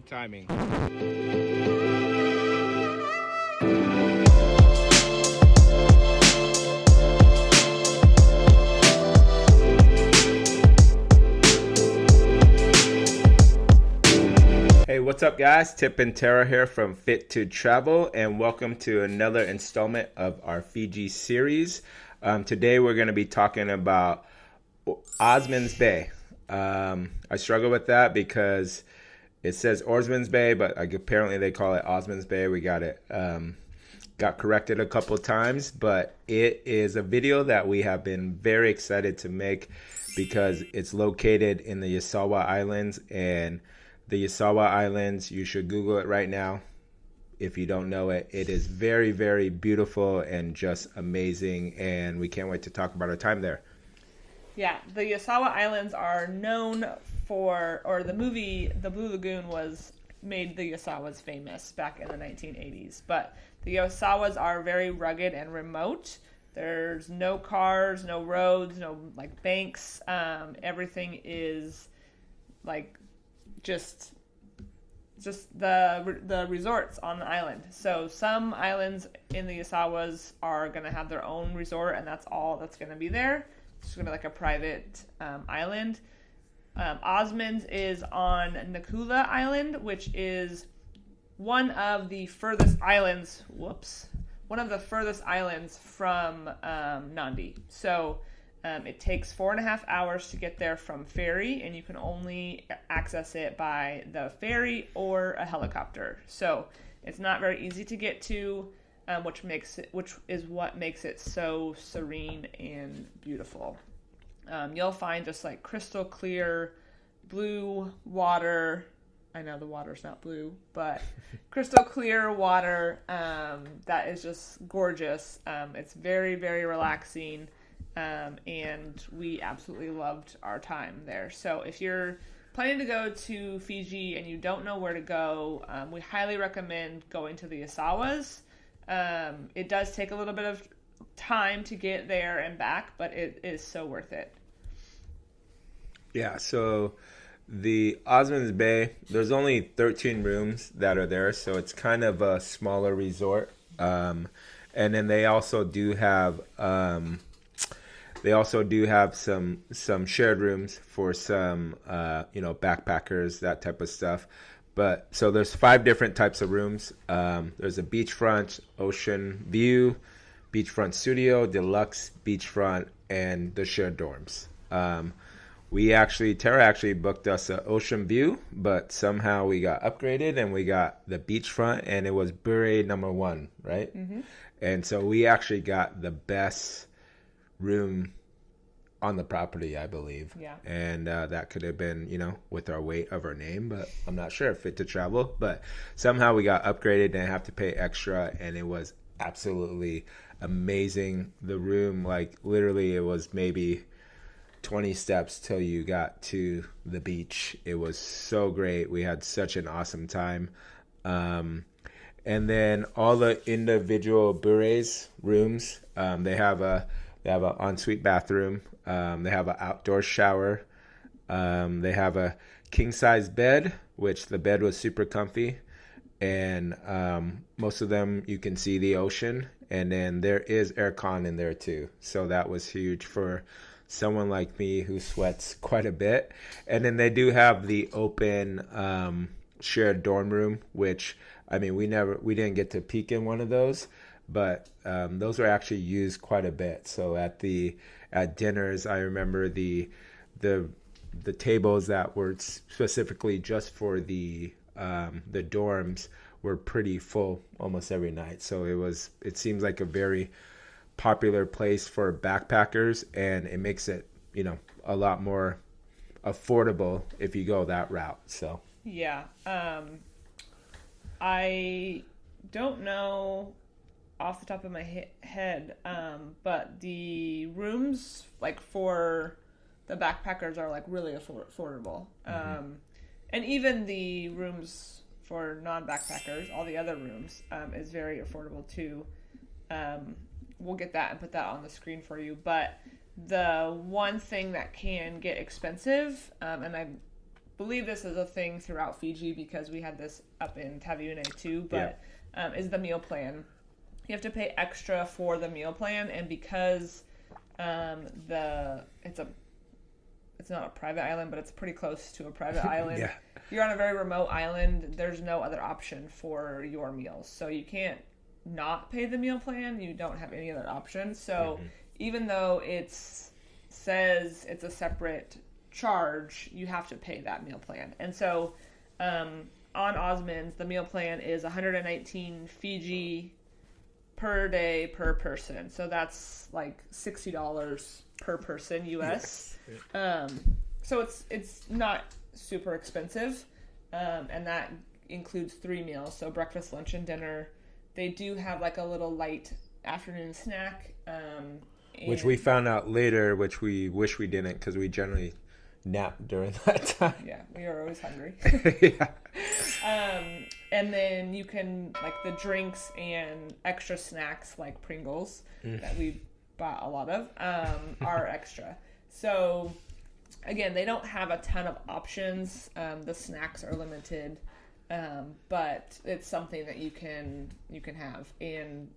Perfect timing. Hey, what's up, guys? Tip and Tara here from Fit to Travel, and welcome to another installment of our Fiji series. Today, we're going to be talking about Oarsmans Bay. I struggle with that because it says Oarsmans Bay, but apparently they call it Oarsmans Bay. We got corrected a couple times, but it is a video that we have been very excited to make because it's located in the Yasawa Islands, and the Yasawa Islands, you should Google it right now if you don't know it. It is very, very beautiful and just amazing, and we can't wait to talk about our time there. Yeah, the Yasawa Islands are known for, or the movie The Blue Lagoon made the Yasawas famous back in the 1980s. But the Yasawas are very rugged and remote. There's no cars, no roads, no banks. Everything is just the resorts on the island. So some islands in the Yasawas are going to have their own resort, and that's all that's going to be there. It's going to be a private island. Oarsmans is on Nakula Island, which is one of the furthest islands. One of the furthest islands from Nandi. So it takes 4.5 hours to get there from ferry, and you can only access it by the ferry or a helicopter. So it's not very easy to get to. Which is what makes it so serene and beautiful. You'll find just crystal clear blue water. I know the water's not blue, but crystal clear water that is just gorgeous. It's very, very relaxing, and we absolutely loved our time there. So if you're planning to go to Fiji and you don't know where to go, we highly recommend going to the Yasawas. It does take a little bit of time to get there and back, but it is so worth it. Yeah, so the Oarsmans Bay, there's only 13 rooms that are there, so it's kind of a smaller resort. And then they also do have some shared rooms for some backpackers, that type of stuff. But so there's 5 different types of rooms. There's a beachfront, ocean view, beachfront studio, deluxe beachfront, and the shared dorms. Tara actually booked us an ocean view, but somehow we got upgraded and we got the beachfront, and it was bure number 1, right? Mm-hmm. And so we actually got the best room on the property, I believe. Yeah. And that could have been, with our weight of our name, but I'm not sure if Fit to Travel. But somehow we got upgraded, didn't have to pay extra, and it was absolutely amazing. The room, literally, it was maybe 20 steps till you got to the beach. It was so great. We had such an awesome time. And then all the individual bures rooms, they have an ensuite bathroom. They have an outdoor shower. They have a king-size bed, which the bed was super comfy. And most of them, you can see the ocean. And then there is aircon in there, too. So that was huge for someone like me who sweats quite a bit. And then they do have the open shared dorm room, which, we didn't get to peek in one of those. But those were actually used quite a bit. So at dinners, I remember the tables that were specifically just for the dorms were pretty full almost every night. So it seems like a very popular place for backpackers, and it makes it a lot more affordable if you go that route. So yeah, I don't know off the top of my head, but the rooms for the backpackers are really affordable. Mm-hmm. And even the rooms for non-backpackers, all the other rooms, is very affordable too. We'll get that and put that on the screen for you. But the one thing that can get expensive, and I believe this is a thing throughout Fiji because we had this up in Taveuni too, but is the meal plan. You have to pay extra for the meal plan, and because it's not a private island, but it's pretty close to a private island. Yeah. You're on a very remote island. There's no other option for your meals. So you can't not pay the meal plan. You don't have any other options. So even though it says it's a separate charge, you have to pay that meal plan. And so on Oarsmans, the meal plan is 119 Fiji per day per person. So that's like $60 per person US. Yes. So it's not super expensive, and that includes 3 meals, so breakfast, lunch, and dinner. They do have like a little light afternoon snack, which we found out later, which we wish we didn't, because we generally nap during that time. Yeah, we are always hungry. Yeah. And then you can, like, the drinks and extra snacks like Pringles that we bought a lot of are extra. So again, they don't have a ton of options. The snacks are limited, but it's something that you can have. And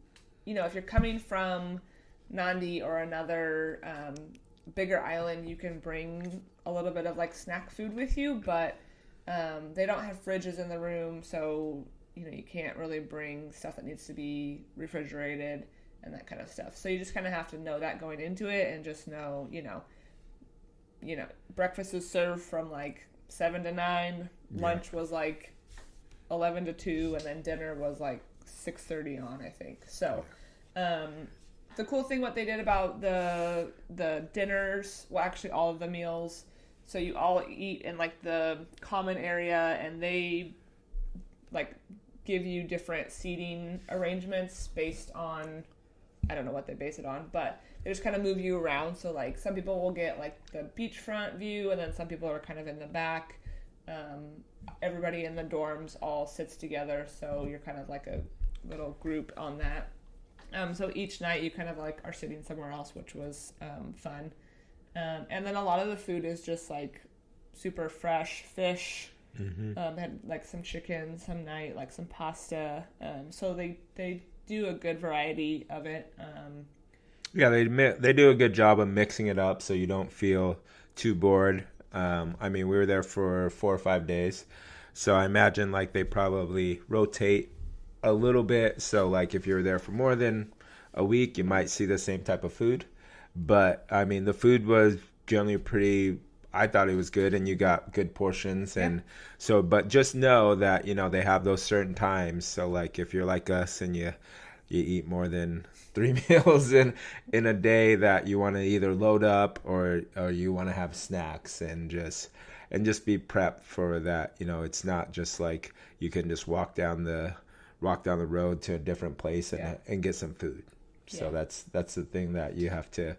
if you're coming from Nandi or another bigger island, you can bring a little bit of like snack food with you, but they don't have fridges in the room, so you can't really bring stuff that needs to be refrigerated and that kind of stuff. So you just kind of have to know that going into it, and just know, breakfast is served from like 7 to 9, lunch was like 11 to 2, and then dinner was like 6:30 on, I think. So the cool thing what they did about the dinners, well, actually all of the meals, so you all eat in like the common area, and they like give you different seating arrangements based on, I don't know what they base it on, but they just kind of move you around. So like some people will get like the beachfront view, and then some people are kind of in the back. Everybody in the dorms all sits together, so you're kind of like a little group on that. So each night you kind of like are sitting somewhere else, which was fun. And then a lot of the food is just like super fresh fish. Had like some chicken some night, like some pasta. So they do a good variety of it. Yeah, they do a good job of mixing it up so you don't feel too bored. We were there for 4 or 5 days, so I imagine like they probably rotate a little bit. So like if you're there for more than a week, you might see the same type of food. But the food was generally pretty. I thought it was good, and you got good portions. And so, but just know that they have those certain times. So like if you're like us and you eat more than 3 meals in a day, that you want to either load up or you want to have snacks, and just be prepped for that. It's not just like you can just walk down the road to a different place and get some food. So that's the thing that you have to,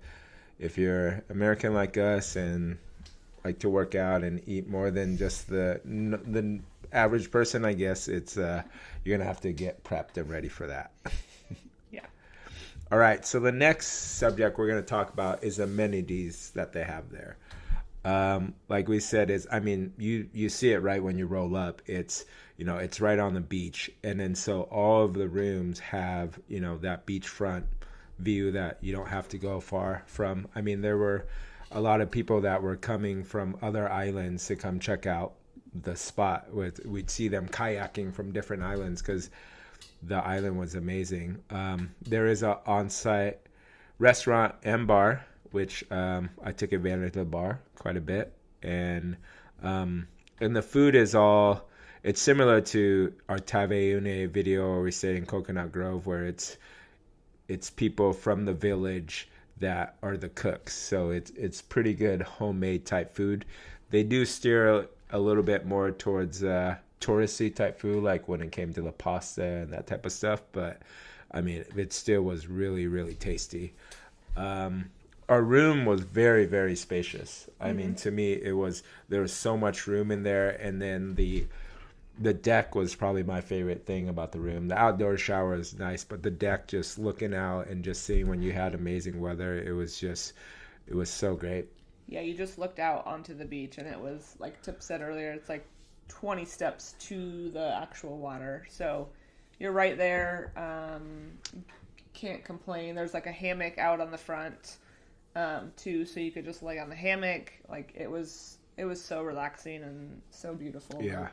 if you're American like us and like to work out and eat more than just the average person, I guess it's you're gonna have to get prepped and ready for that. All right, so the next subject we're going to talk about is amenities that they have there. Like we said, you see it right when you roll up. It's it's right on the beach, and then so all of the rooms have that beachfront view that you don't have to go far from. There were a lot of people that were coming from other islands to come check out the spot. We'd see them kayaking from different islands because the island was amazing. There is an on-site restaurant and bar, which I took advantage of the bar quite a bit. And the food is it's similar to our Taveuni video where we stayed in Coconut Grove, where it's people from the village that are the cooks. So it's pretty good homemade type food. They do steer a little bit more towards touristy type food, like when it came to the pasta and that type of stuff, but it still was really, really tasty. Our room was very, very spacious. To me, there was so much room in there, and then the deck was probably my favorite thing about the room. The outdoor shower is nice, but the deck, just looking out and just seeing when you had amazing weather, it was so great. Yeah, you just looked out onto the beach, and it was, like Tip said earlier, it's like 20 steps to the actual water. So you're right there. Can't complain. There's like a hammock out on the front, too, so you could just lay on the hammock. Like, it was so relaxing and so beautiful. Yeah.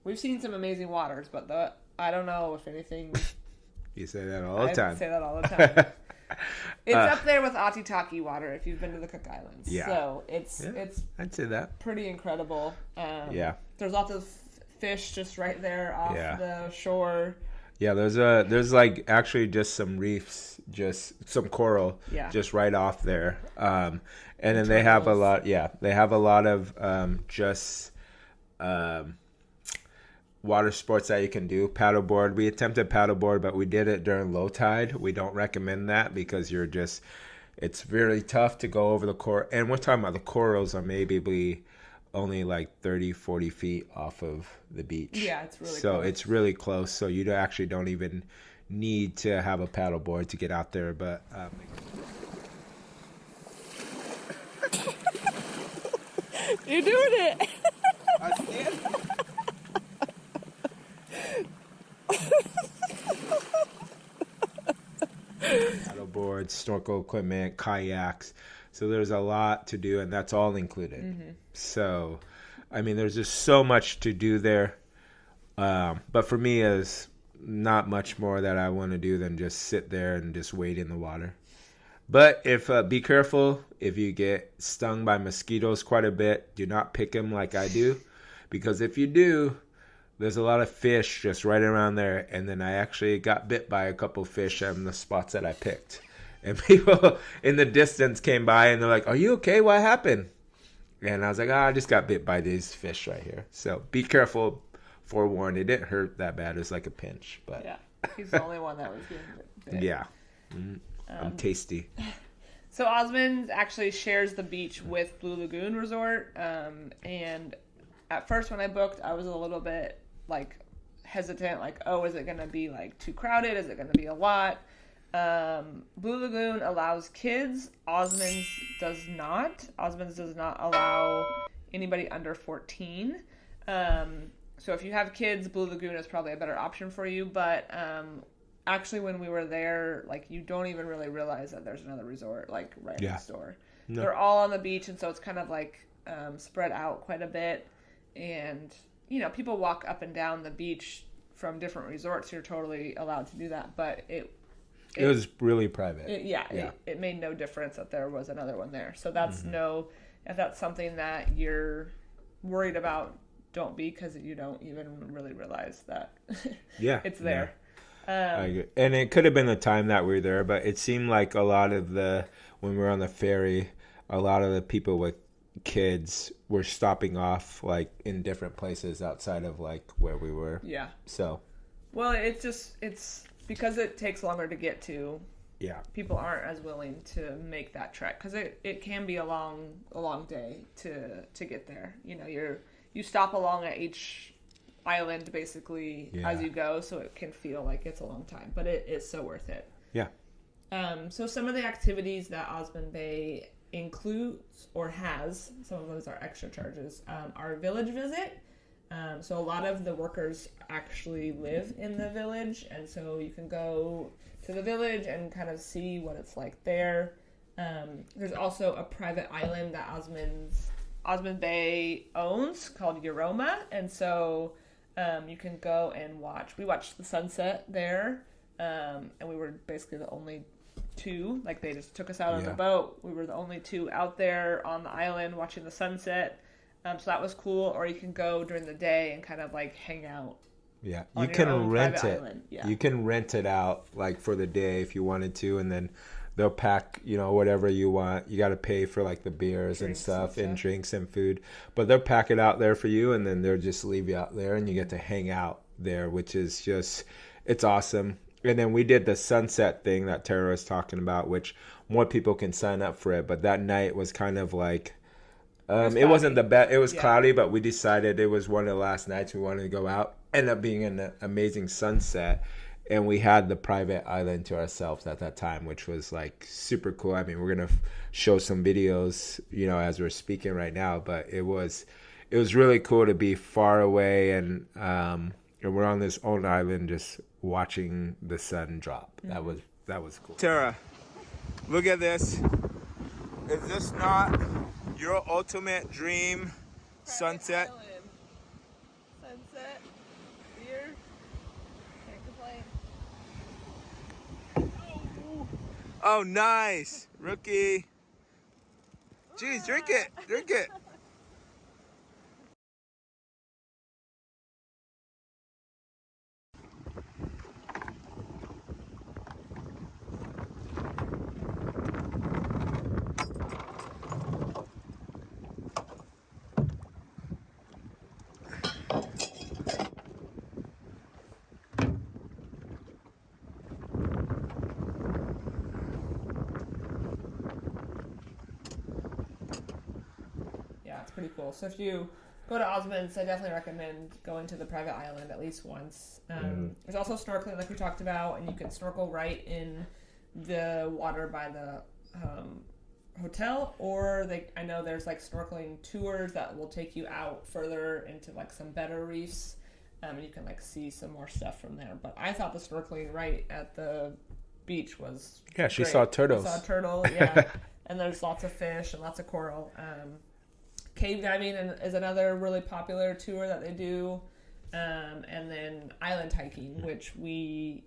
We've seen some amazing waters, but I don't know if anything. You say that all the time. I say that all the time. It's up there with Atitaki water if you've been to the Cook Islands. Yeah. So it's I'd say that. pretty incredible. Yeah. There's lots of fish just right there off the shore. Yeah, there's like actually just some reefs, just some coral, just right off there. And then they have a lot. Yeah, they have a lot of just water sports that you can do. Paddleboard. We attempted paddleboard, but we did it during low tide. We don't recommend that because it's really tough to go over the coral. And we're talking about the corals are maybe only like 30, 40 feet off of the beach. Yeah, it's really so close. It's really close. So you actually don't even need to have a paddleboard to get out there. But you're doing it. I see it. Paddleboards, snorkel equipment, kayaks. So there's a lot to do, and that's all included. Mm-hmm. So, I mean, there's just so much to do there. But for me, is not much more that I want to do than just sit there and just wade in the water. But be careful if you get stung by mosquitoes quite a bit. Do not pick them like I do, because if you do, there's a lot of fish just right around there. And then I actually got bit by a couple fish on the spots that I picked. And people in the distance came by and they're like, "Are you okay? What happened?" And I was like, I just got bit by these fish right here. So be careful. Forewarned, it didn't hurt that bad. It was like a pinch. But yeah, he's the only one that was getting bit. Yeah. I'm tasty. So Oarsmans actually shares the beach with Blue Lagoon Resort. And at first when I booked, I was a little bit like hesitant. Like, oh, is it going to be like too crowded? Is it going to be a lot? Blue Lagoon allows kids. Oarsmans does not. Oarsmans does not allow anybody under 14. So if you have kids, Blue Lagoon is probably a better option for you. But actually, when we were there, like, you don't even really realize that there's another resort like right next door. No. They're all on the beach, and so it's kind of like spread out quite a bit. And people walk up and down the beach from different resorts. You're totally allowed to do that, but it was really private. It made no difference that there was another one there. So that's if that's something that you're worried about, don't be, because you don't even really realize that it's there. Yeah. I agree. And it could have been the time that we were there, but it seemed like a lot of when we were on the ferry, a lot of the people with kids were stopping off like in different places outside of like where we were. Yeah. So. Well, it's because it takes longer to get to. Yeah. People aren't as willing to make that trek because it can be a long day to get there. You stop along at each island basically as you go, so it can feel like it's a long time, but it is so worth it. Yeah. So some of the activities that Oarsman Bay includes or has, some of those are extra charges, are village visit. So a lot of the workers actually live in the village, and so you can go to the village and kind of see what it's like there. There's also a private island that Oarsman Bay owns called Yaroma, and so you can go and watch. We watched the sunset there, and we were basically the only two. Like, they just took us out on the boat. We were the only two out there on the island watching the sunset. So that was cool. Or you can go during the day and kind of like hang out. Yeah, you can rent it. Yeah. You can rent it out like for the day if you wanted to, and then they'll pack, whatever you want. You got to pay for like the beers and stuff and drinks and food, but they'll pack it out there for you, and then they'll just leave you out there, and you get to hang out there, which is it's awesome. And then we did the sunset thing that Tara was talking about, which more people can sign up for it. But that night was kind of like, it wasn't the best. It was cloudy, but we decided it was one of the last nights we wanted to go out. Ended up being an amazing sunset. and we had the private island to ourselves at that time, which was like super cool. I mean, we're gonna show some videos, as we're speaking right now, but it was really cool to be far away, and we're on this own island just watching the sun drop. Mm-hmm. That was cool. Tara, look at this. Is this not your ultimate dream sunset? Island. Sunset here. Can't complain. Oh, nice. Rookie. Jeez, drink it. Drink it. Pretty cool. So if you go to Oarsmans, I definitely recommend going to the private island at least once. There's also snorkeling, like we talked about, and you can snorkel right in the water by the hotel, or I know there's like snorkeling tours that will take you out further into like some better reefs, and you can like see some more stuff from there. But I thought the snorkeling right at the beach was she great. saw turtles. We saw a turtle, yeah, and there's lots of fish and lots of coral. Cave diving is another really popular tour that they do, and then island hiking, which we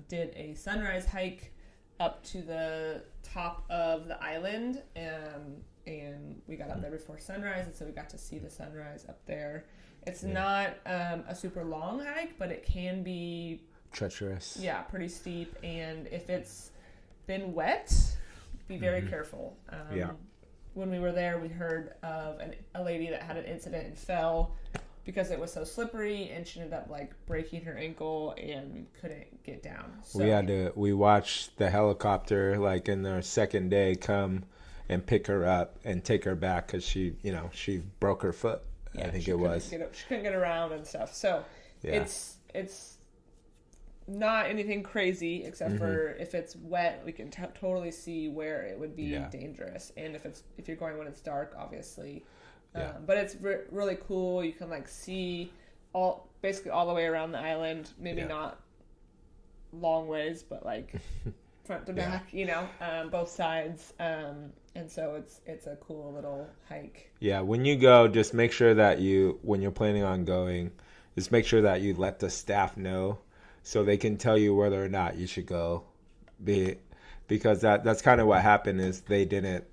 did a sunrise hike up to the top of the island, and we got up there before sunrise, and so we got to see the sunrise up there. It's not a super long hike, but it can be treacherous. Yeah, pretty steep, and if it's been wet, be very careful. When we were there, we heard of a lady that had an incident and fell because it was so slippery, and she ended up like breaking her ankle and couldn't get down. So we watched the helicopter like in their second day come and pick her up and take her back because she broke her foot. I think it was. She couldn't get around and stuff. So it's not anything crazy except for if it's wet, we can totally see where it would be dangerous, and if you're going when it's dark, obviously. But it's really cool. You can like see basically all the way around the island. Maybe not long ways, but like front to back, both sides. And so it's a cool little hike. Yeah, when you go, just make sure that when you're planning on going, just make sure that you let the staff know, so they can tell you whether or not you should go, because that's kind of what happened. Is it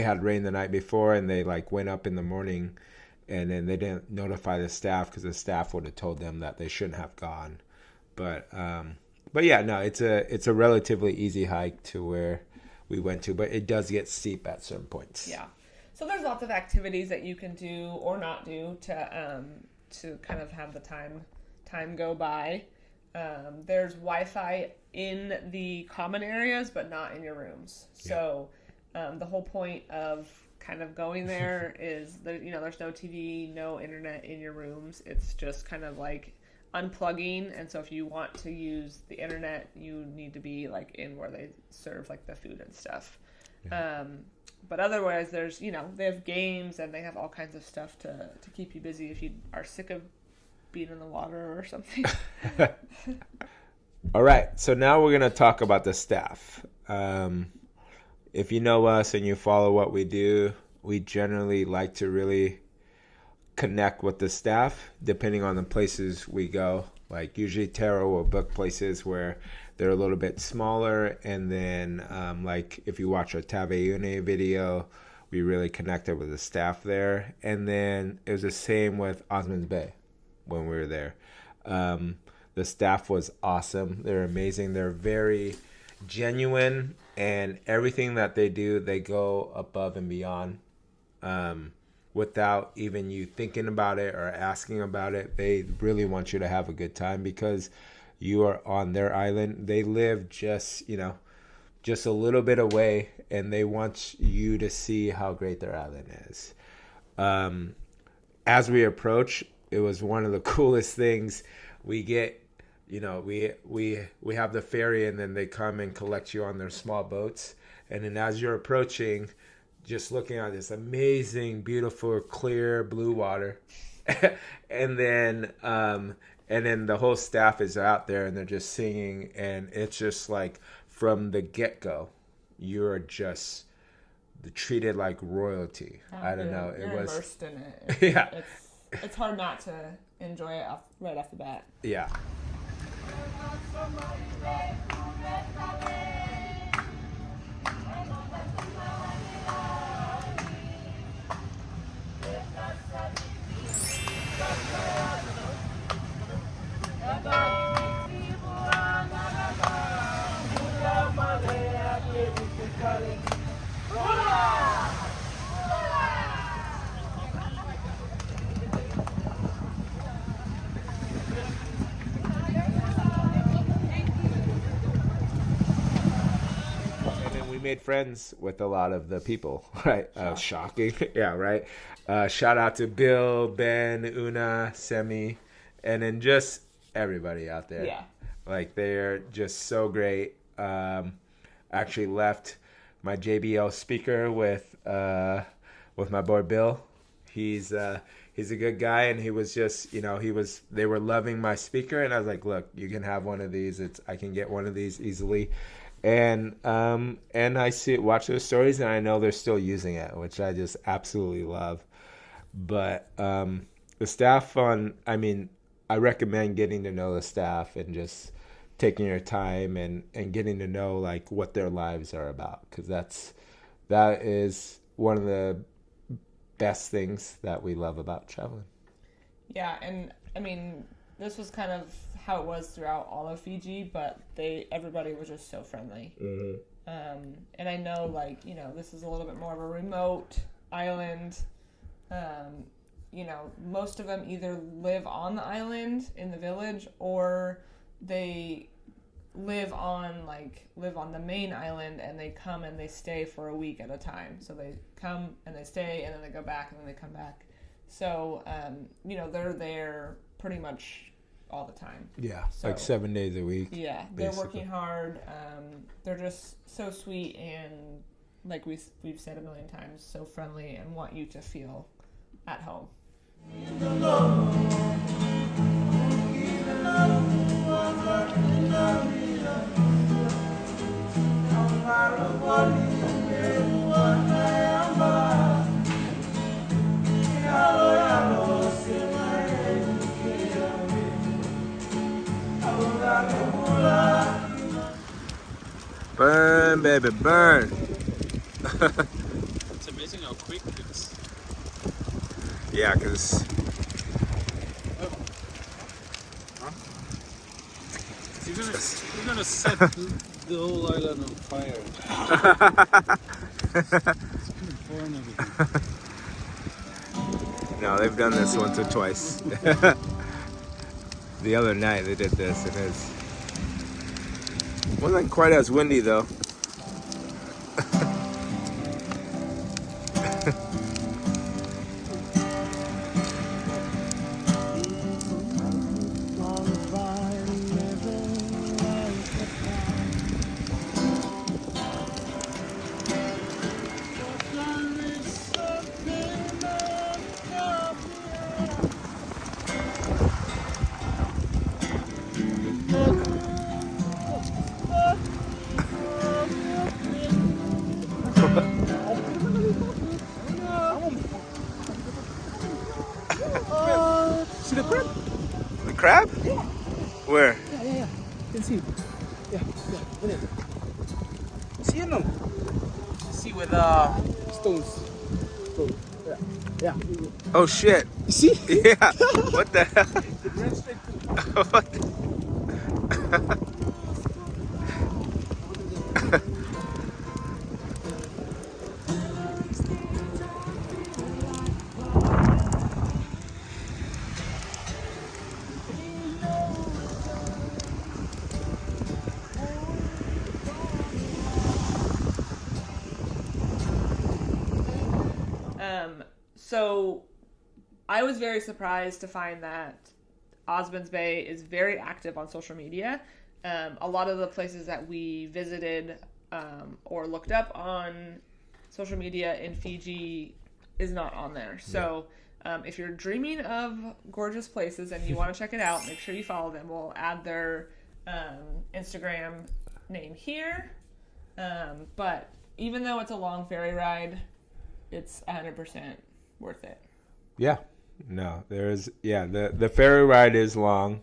had rained the night before, and they like went up in the morning, and then they didn't notify the staff because the staff would have told them that they shouldn't have gone. But yeah, no, it's a relatively easy hike to where we went to, but it does get steep at certain points. Yeah, so there's lots of activities that you can do or not do to kind of have the time go by. There's Wi-Fi in the common areas, but not in your rooms. So the whole point of kind of going there is that, there's no TV, no internet in your rooms. It's just kind of like unplugging. And so if you want to use the internet, you need to be like in where they serve like the food and stuff. But otherwise there's, they have games and they have all kinds of stuff to keep you busy if you are sick of being in the water or something. All right, so now we're going to talk about the staff. If you know us and you follow what we do, we generally like to really connect with the staff depending on the places we go. Like usually Tara will book places where they're a little bit smaller, and then like if you watch our Taveune video, we really connected with the staff there. And then it was the same with Oarsmans Bay when we were there. The staff was awesome. They're amazing. They're very genuine, and everything that they do, they go above and beyond without even you thinking about it or asking about it. They really want you to have a good time because you are on their island. They live just a little bit away, and they want you to see how great their island is. As we approach, it was one of the coolest things. We get we have the ferry, and then they come and collect you on their small boats, and then as you're approaching, just looking at this amazing, beautiful, clear blue water, and then the whole staff is out there and they're just singing, and it's just like from the get-go, you're just treated like royalty. I don't know. You're immersed in it. Yeah. It's hard not to enjoy it right off the bat. Yeah. Made friends with a lot of the people, right? Shocking. Yeah, right. Shout out to Bill, Ben, Una, Semi, and then just everybody out there. Yeah. Like, they're just so great. Actually left my JBL speaker with my boy Bill. He's a good guy, and he was just, they were loving my speaker, and I was like, look, you can have one of these. I can get one of these easily. And I watch those stories, and I know they're still using it, which I just absolutely love. But the staff I recommend getting to know the staff and just taking your time and getting to know like what their lives are about, because that is one of the best things that we love about traveling. Yeah, and this was kind of how it was throughout all of Fiji, but everybody was just so friendly. Mm-hmm. And I know, this is a little bit more of a remote island. Most of them either live on the island in the village, or they live on the main island, and they come and they stay for a week at a time. So they come and they stay, and then they go back, and then they come back. So, they're there pretty much all the time. Yeah, so, like 7 days a week. Yeah, they're working hard. They're just so sweet, and like we've said a million times, so friendly, and want you to feel at home. Burn, baby, burn. It's amazing how quick it is. Yeah, because... You're gonna set the whole island on fire. It's gonna burn everything. No, they've done this once or twice. The other night they did this, and it wasn't quite as windy though. See the crab? The crab? Yeah. Where? Yeah. You can see. Yeah. Look at it. See it now? See with stones. Yeah. Oh shit. See? Yeah. What the hell? It ran straight through. What the... So I was very surprised to find that Osmans Bay is very active on social media. A lot of the places that we visited or looked up on social media in Fiji is not on there. So if you're dreaming of gorgeous places and you want to check it out, make sure you follow them. We'll add their Instagram name here. But even though it's a long ferry ride, it's 100% worth it. Yeah. No, the ferry ride is long.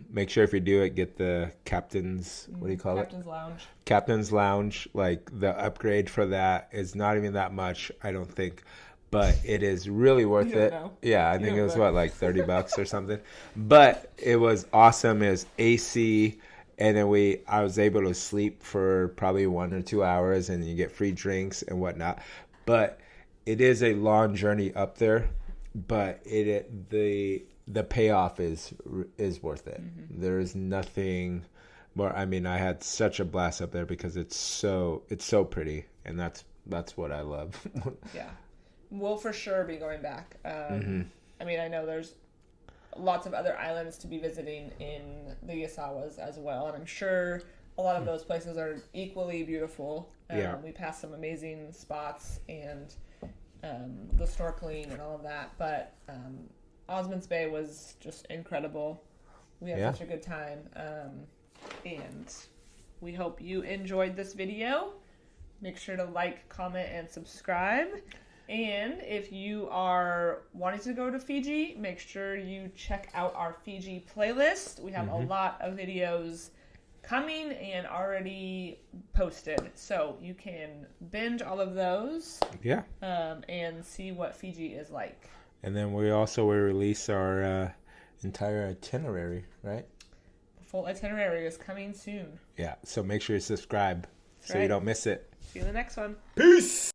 Make sure if you do it, get the captain's, what do you call Captain's Lounge. Captain's Lounge. Like the upgrade for that is not even that much, I don't think, but it is really worth You don't it. know. Yeah, I You think don't it was know. like $30 or something, but it was awesome. It was AC. And then I was able to sleep for probably 1 or 2 hours, and you get free drinks and whatnot. But it is a long journey up there, but the payoff is worth it. Mm-hmm. There is nothing more. I mean, I had such a blast up there because it's so pretty, and that's what I love. Yeah, we'll for sure be going back. I mean, I know there's lots of other islands to be visiting in the Yasawas as well, and I'm sure a lot of those places are equally beautiful. Yeah. We passed some amazing spots and the snorkeling and all of that, but Osmans Bay was just incredible. We had such a good time, and we hope you enjoyed this video. Make sure to like, comment, and subscribe. And if you are wanting to go to Fiji, make sure you check out our Fiji playlist. We have a lot of videos coming and already posted, so you can binge all of those. Yeah. And see what Fiji is like. And then we also will release our entire itinerary, right? The full itinerary is coming soon. Yeah. So make sure you subscribe so you right. don't miss it. See you in the next one. Peace.